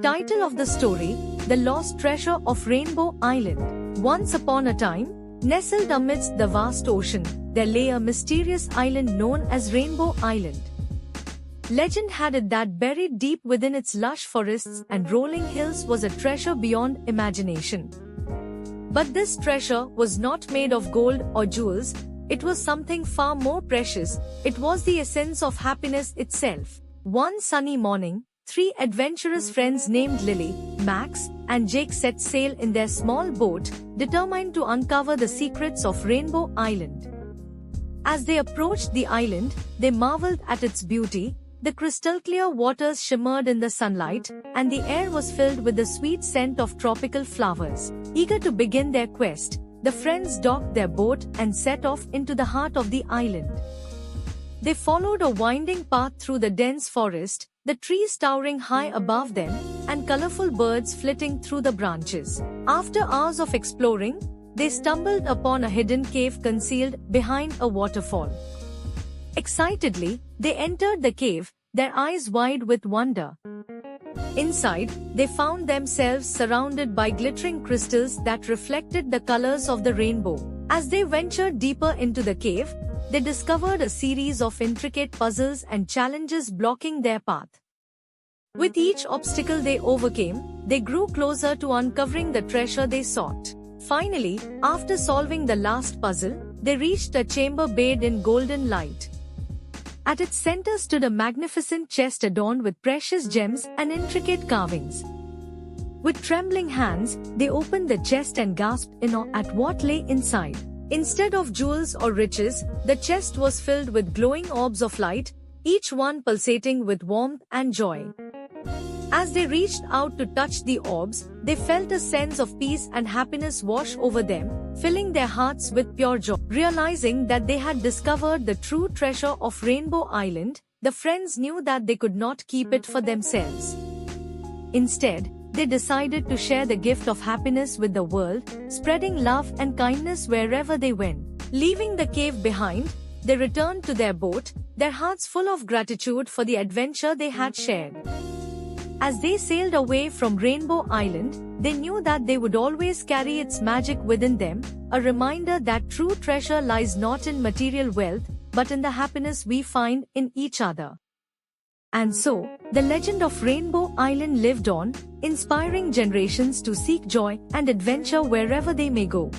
Title of the story: The Lost Treasure of Rainbow Island. Once upon a time, nestled amidst the vast ocean, there lay a mysterious island known as Rainbow Island. Legend had it that buried deep within its lush forests and rolling hills was a treasure beyond imagination. But this treasure was not made of gold or jewels. It was something far more precious. It was the essence of happiness itself. One sunny morning, three adventurous friends named Lily, Max, and Jake set sail in their small boat, determined to uncover the secrets of Rainbow Island. As they approached the island, they marveled at its beauty. The crystal-clear waters shimmered in the sunlight, and the air was filled with the sweet scent of tropical flowers. Eager to begin their quest, the friends docked their boat and set off into the heart of the island. They followed a winding path through the dense forest, the trees towering high above them, and colorful birds flitting through the branches. After hours of exploring, they stumbled upon a hidden cave concealed behind a waterfall. Excitedly, they entered the cave, their eyes wide with wonder. Inside, they found themselves surrounded by glittering crystals that reflected the colors of the rainbow. As they ventured deeper into the cave, they discovered a series of intricate puzzles and challenges blocking their path. With each obstacle they overcame, they grew closer to uncovering the treasure they sought. Finally, after solving the last puzzle, they reached a chamber bathed in golden light. At its center stood a magnificent chest adorned with precious gems and intricate carvings. With trembling hands, they opened the chest and gasped in awe at what lay inside. Instead of jewels or riches, the chest was filled with glowing orbs of light, each one pulsating with warmth and joy. As they reached out to touch the orbs, they felt a sense of peace and happiness wash over them, filling their hearts with pure joy. Realizing that they had discovered the true treasure of Rainbow Island, the friends knew that they could not keep it for themselves. Instead, they decided to share the gift of happiness with the world, spreading love and kindness wherever they went. Leaving the cave behind, they returned to their boat, their hearts full of gratitude for the adventure they had shared. As they sailed away from Rainbow Island, they knew that they would always carry its magic within them, a reminder that true treasure lies not in material wealth, but in the happiness we find in each other. And so, the legend of Rainbow Island lived on, inspiring generations to seek joy and adventure wherever they may go.